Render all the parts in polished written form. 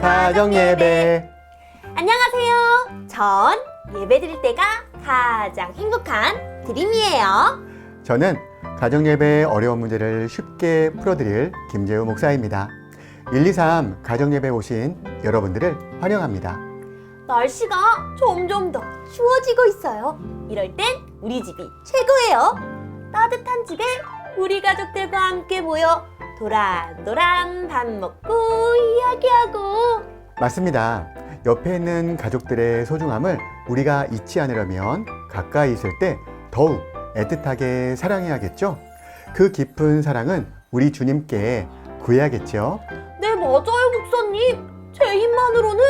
가정예배. 안녕하세요. 전 예배 드릴 때가 가장 행복한 드림이에요. 저는 가정예배의 어려운 문제를 쉽게 풀어드릴 김재우 목사입니다. 123 가정예배 오신 여러분들을 환영합니다. 날씨가 점점 더 추워지고 있어요. 이럴 땐 우리 집이 최고예요. 따뜻한 집에 우리 가족들과 함께 모여 도란도란 밥 먹고 이야기하고. 맞습니다. 옆에 있는 가족들의 소중함을 우리가 잊지 않으려면 가까이 있을 때 더욱 애틋하게 사랑해야겠죠? 그 깊은 사랑은 우리 주님께 구해야겠죠? 네, 맞아요, 목사님. 제 힘만으로는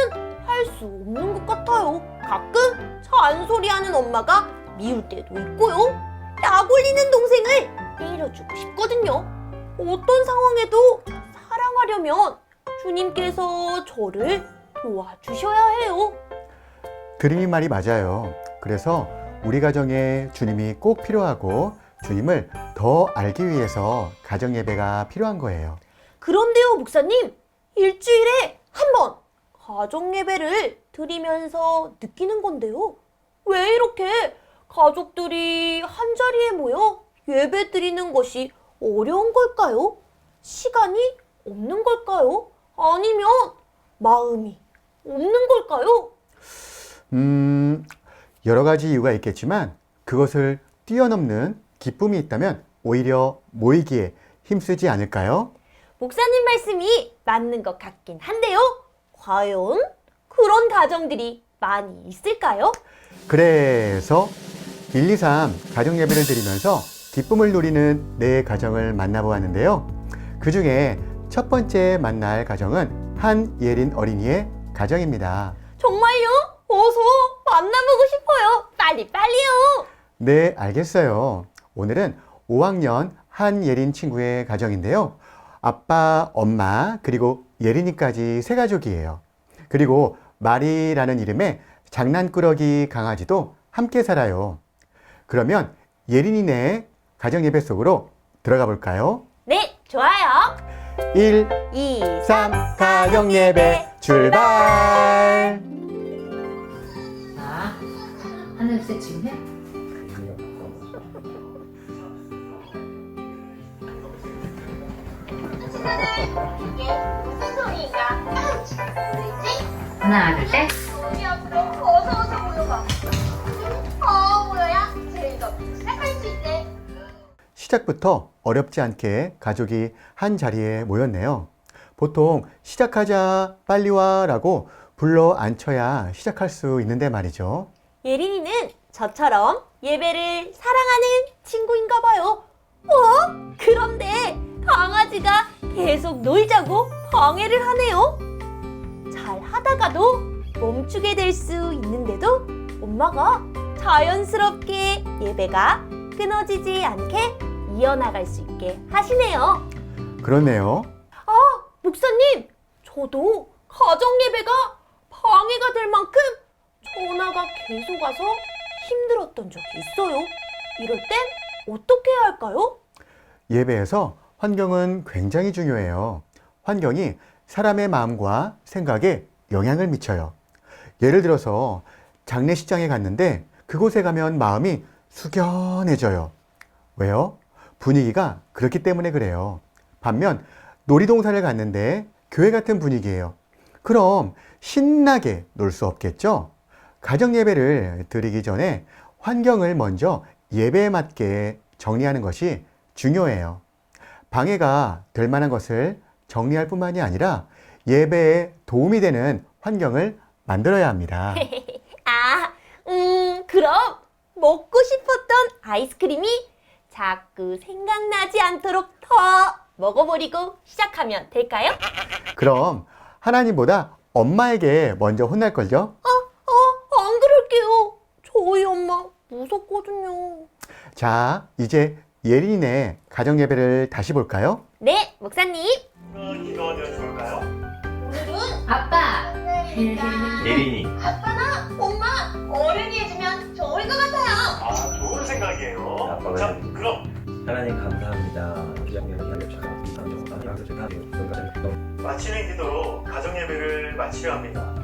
할 수 없는 것 같아요. 가끔 잔소리하는 엄마가 미울 때도 있고요. 약 올리는 동생을 때려주고 싶거든요. 어떤 상황에도 사랑하려면 주님께서 저를 도와주셔야 해요. 드림이 말이 맞아요. 그래서 우리 가정에 주님이 꼭 필요하고 주님을 더 알기 위해서 가정예배가 필요한 거예요. 그런데요, 목사님. 일주일에 한 번 가정예배를 드리면서 느끼는 건데요. 왜 이렇게 가족들이 한자리에 모여 예배 드리는 것이 어려운 걸까요? 시간이 없는 걸까요? 아니면 마음이 없는 걸까요? 여러 가지 이유가 있겠지만 그것을 뛰어넘는 기쁨이 있다면 오히려 모이기에 힘쓰지 않을까요? 목사님 말씀이 맞는 것 같긴 한데요. 과연 그런 가정들이 많이 있을까요? 그래서 123 가정예배를 드리면서 기쁨을 누리는 내 가정을 만나보았는데요. 그 중에 첫 번째 만날 가정은 한예린 어린이의 가정입니다. 정말요? 어서 만나보고 싶어요. 빨리빨리요. 네, 알겠어요. 오늘은 5학년 한예린 친구의 가정인데요. 아빠, 엄마, 그리고 예린이까지 세 가족이에요. 그리고 마리라는 이름의 장난꾸러기 강아지도 함께 살아요. 그러면 예린이네 가정예배 속으로 들어가 볼까요? 네, 좋아요. 1, 2, 3, 가정예배 출발! 자, 하늘색 지금 해? 이게 무슨 소리인가? 뭐지? 하나, 둘, 셋. 우리 앞으로 어서 모여봐. 모여야 즐겁게 시작할 수 있대. 시작부터 어렵지 않게 가족이 한 자리에 모였네요. 보통 시작하자, 빨리 와 라고 불러 앉혀야 시작할 수 있는데 말이죠. 예린이는 저처럼 예배를 사랑하는 친구인가 봐요. 그런데 강아지가 계속 놀자고 방해를 하네요. 잘 하다가도 멈추게 될 수 있는데도 엄마가 자연스럽게 예배가 끊어지지 않게 이어나갈 수 있게 하시네요. 그렇네요. 목사님, 저도 가정예배가 방해가 될 만큼 전화가 계속 와서 힘들었던 적이 있어요. 이럴 땐 어떻게 해야 할까요? 예배에서 환경은 굉장히 중요해요. 환경이 사람의 마음과 생각에 영향을 미쳐요. 예를 들어서 장례식장에 갔는데 그곳에 가면 마음이 숙연해져요. 왜요? 분위기가 그렇기 때문에 그래요. 반면 놀이동산을 갔는데 교회 같은 분위기예요. 그럼 신나게 놀 수 없겠죠? 가정예배를 드리기 전에 환경을 먼저 예배에 맞게 정리하는 것이 중요해요. 방해가 될 만한 것을 정리할 뿐만이 아니라 예배에 도움이 되는 환경을 만들어야 합니다. 그럼 먹고 싶었던 아이스크림이 자꾸 생각나지 않도록 더 먹어버리고 시작하면 될까요? 그럼 하나님보다 엄마에게 먼저 혼날걸요? 안 그럴게요. 저희 엄마 무섭거든요. 자, 이제 예린이네 가정예배를 다시 볼까요? 네, 목사님. 기도하면 좋을까요? 오늘은 아빠. 예린이. 아빠나 엄마 어른이 해주면 좋을 것 같아요. 아, 좋은 생각이에요. 자, 그럼 하나님 감사합니다. 마치는 기도로 가정예배를 마치려 합니다.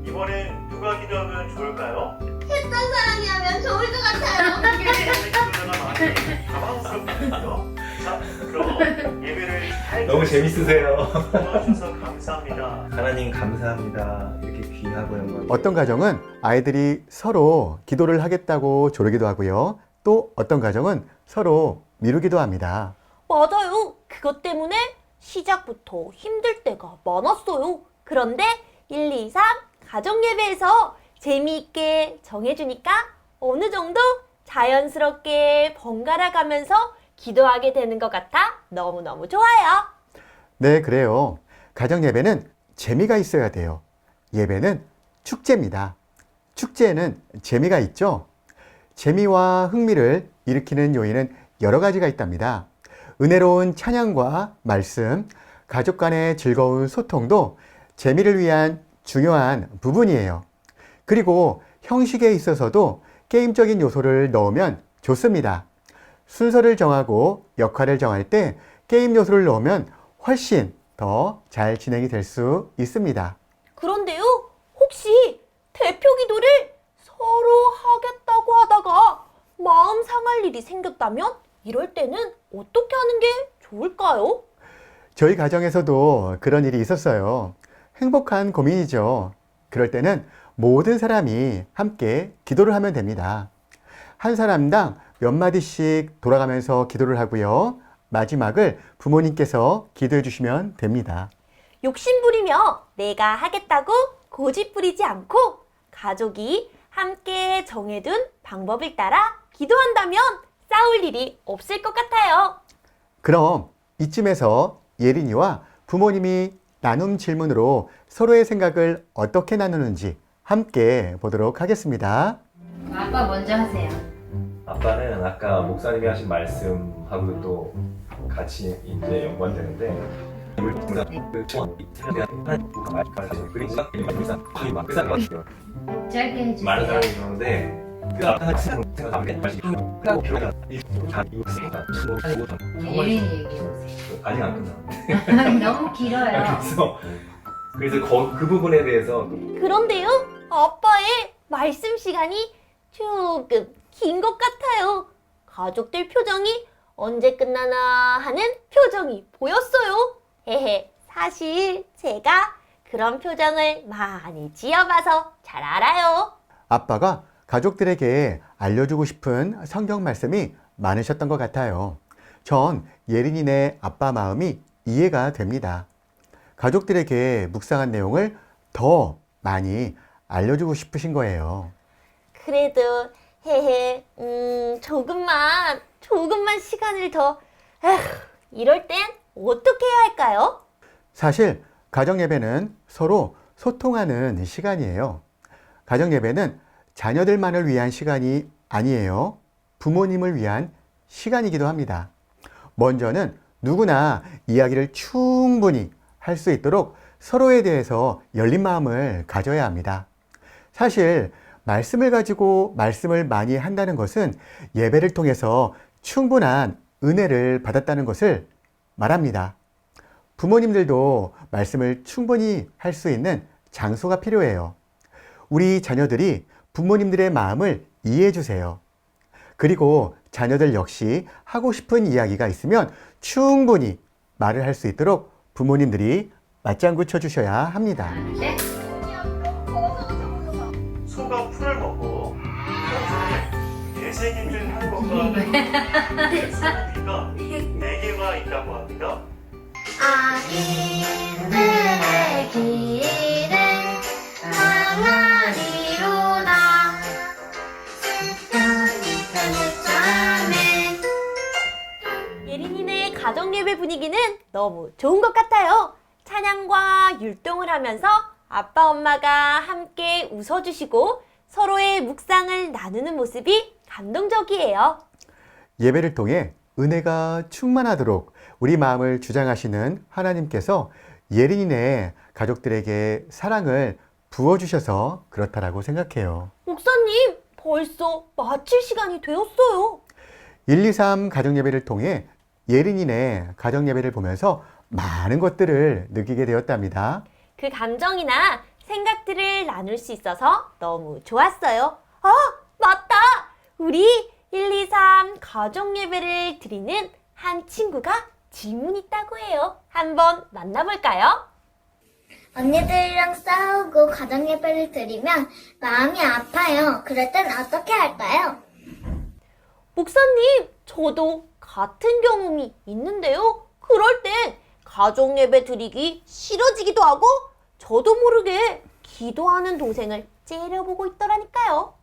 이번엔 누가 기도하면 좋을까요? 사랑이 하면 좋을 것 같아요. 기도자가 많이 당황스럽거든요. 자, 그럼 예배를 잘 너무 재밌으세요. 도와주셔서 감사합니다. 하나님 감사합니다. 이렇게 귀하고 영광. 어떤 가정은 아이들이 서로 기도를 하겠다고 조르기도 하고요. 또 어떤 가정은 서로 미루기도 합니다. 맞아요. 그것 때문에 시작부터 힘들 때가 많았어요. 그런데 1, 2, 3 가정 예배에서 재미있게 정해주니까 어느 정도 자연스럽게 번갈아 가면서 기도하게 되는 것 같아 너무너무 좋아요. 네, 그래요. 가정 예배는 재미가 있어야 돼요. 예배는 축제입니다. 축제에는 재미가 있죠. 재미와 흥미를 일으키는 요인은 여러 가지가 있답니다. 은혜로운 찬양과 말씀, 가족 간의 즐거운 소통도 재미를 위한 중요한 부분이에요. 그리고 형식에 있어서도 게임적인 요소를 넣으면 좋습니다. 순서를 정하고 역할을 정할 때 게임 요소를 넣으면 훨씬 더 잘 진행이 될 수 있습니다. 그런데요, 혹시 대표 기도를 서로 하겠다고 하다가 마음 상할 일이 생겼다면 이럴 때는 어떻게 하는 게 좋을까요? 저희 가정에서도 그런 일이 있었어요. 행복한 고민이죠. 그럴 때는 모든 사람이 함께 기도를 하면 됩니다. 한 사람당 몇 마디씩 돌아가면서 기도를 하고요. 마지막을 부모님께서 기도해 주시면 됩니다. 욕심부리며 내가 하겠다고 고집부리지 않고 가족이 함께 정해둔 방법을 따라 기도한다면 싸울 일이 없을 것 같아요. 그럼 이쯤에서 예린이와 부모님이 나눔 질문으로 서로의 생각을 어떻게 나누는지 함께 보도록 하겠습니다. 아빠 먼저 하세요. 아빠는 아까 목사님이 하신 말씀하고 또 같이 이제 연관되는데 짧게 해주세요. 많은 사람이 그러는데 예린이 얘기해보세요. 아직 안 끝났는데. 너무 길어요. 그래서 그 부분에 대해서 그런데요, 아빠의 말씀 시간이 조금 긴 것 같아요. 가족들 표정이 언제 끝나나 하는 표정이 보였어요. 헤헤, 사실 제가 그런 표정을 많이 지어봐서 잘 알아요. 아빠가 가족들에게 알려주고 싶은 성경 말씀이 많으셨던 것 같아요. 전 예린이네 아빠 마음이 이해가 됩니다. 가족들에게 묵상한 내용을 더 많이 알려주고 싶으신 거예요. 그래도 헤헤, 조금만 시간을 더. 에휴, 이럴 땐 어떻게 해야 할까요? 사실 가정 예배는 서로 소통하는 시간이에요. 가정 예배는 자녀들만을 위한 시간이 아니에요. 부모님을 위한 시간이기도 합니다. 먼저는 누구나 이야기를 충분히 할 수 있도록 서로에 대해서 열린 마음을 가져야 합니다. 사실 말씀을 가지고 말씀을 많이 한다는 것은 예배를 통해서 충분한 은혜를 받았다는 것을 말합니다. 부모님들도 말씀을 충분히 할 수 있는 장소가 필요해요. 우리 자녀들이 부모님들의 마음을 이해해 주세요. 그리고 자녀들 역시 하고 싶은 이야기가 있으면 충분히 말을 할 수 있도록 부모님들이 맞장구 쳐주셔야 합니다. 네? 소가 풀을 먹고 평소에 되새김질 하는 것과 비가 4개가 있다고 합니다. 아기들의 길은 항아리로다. 예린이네 가정 예배 분위기는 너무 좋은 것 같아요. 찬양과 율동을 하면서 아빠 엄마가 함께 웃어주시고 서로의 묵상을 나누는 모습이 감동적이에요. 예배를 통해 은혜가 충만하도록 우리 마음을 주장하시는 하나님께서 예린이네 가족들에게 사랑을 부어주셔서 그렇다라고 생각해요. 목사님, 벌써 마칠 시간이 되었어요. 1, 2, 3 가정예배를 통해 예린이네 가정예배를 보면서 많은 것들을 느끼게 되었답니다. 그 감정이나 생각들을 나눌 수 있어서 너무 좋았어요. 아, 맞다! 우리 1, 2, 3 가정 예배를 드리는 한 친구가 질문이 있다고 해요. 한번 만나볼까요? 언니들이랑 싸우고 가정 예배를 드리면 마음이 아파요. 그럴 땐 어떻게 할까요? 목사님, 저도 같은 경험이 있는데요. 그럴 땐 가정 예배 드리기 싫어지기도 하고 저도 모르게 기도하는 동생을 째려보고 있더라니까요.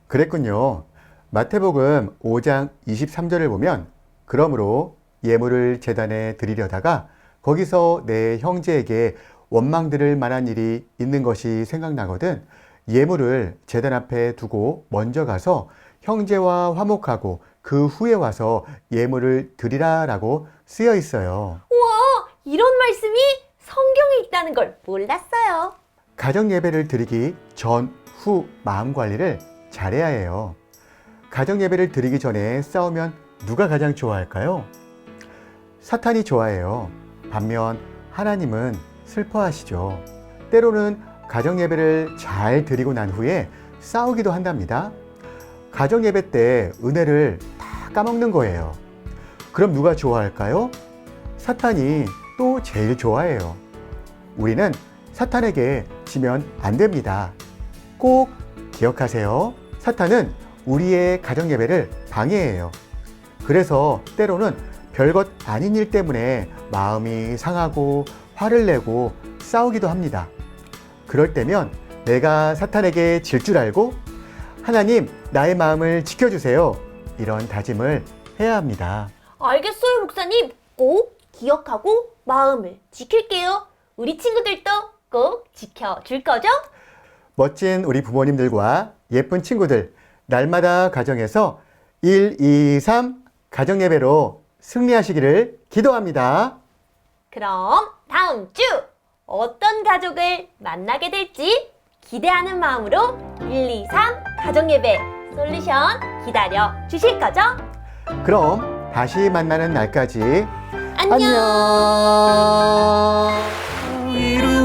그랬군요. 마태복음 5장 23절을 보면 그러므로 예물을 제단에 드리려다가 거기서 내 형제에게 원망들을 만한 일이 있는 것이 생각나거든 예물을 제단 앞에 두고 먼저 가서 형제와 화목하고 그 후에 와서 예물을 드리라라고 쓰여 있어요. 우와, 이런 말씀이 성경에 있다는 걸 몰랐어요. 가정 예배를 드리기 전, 후 마음 관리를 잘해야 해요. 가정 예배를 드리기 전에 싸우면 누가 가장 좋아할까요? 사탄이 좋아해요. 반면 하나님은 슬퍼하시죠. 때로는 가정 예배를 잘 드리고 난 후에 싸우기도 한답니다. 가정 예배 때 은혜를 다 까먹는 거예요. 그럼 누가 좋아할까요? 사탄이 또 제일 좋아해요. 우리는 사탄에게 지면 안 됩니다. 꼭 기억하세요. 사탄은 우리의 가정 예배를 방해해요. 그래서 때로는 별것 아닌 일 때문에 마음이 상하고 화를 내고 싸우기도 합니다. 그럴 때면 내가 사탄에게 질 줄 알고 하나님, 나의 마음을 지켜주세요. 이런 다짐을 해야 합니다. 알겠어요, 목사님. 꼭 기억하고 마음을 지킬게요. 우리 친구들도 꼭 지켜줄 거죠? 멋진 우리 부모님들과 예쁜 친구들, 날마다 가정에서 1, 2, 3 가정 예배로 승리하시기를 기도합니다. 그럼 다음 주 어떤 가족을 만나게 될지 기대하는 마음으로 1, 2, 3 가정예배 솔루션 기다려 주실 거죠? 그럼 다시 만나는 날까지 안녕!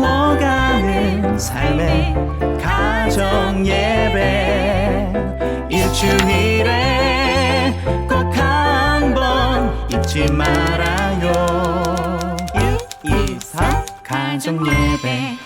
이루어가는 삶의 가정 예배 일주일에 꼭 한 번 잊지 말아요 1, 2, 3 가정 예배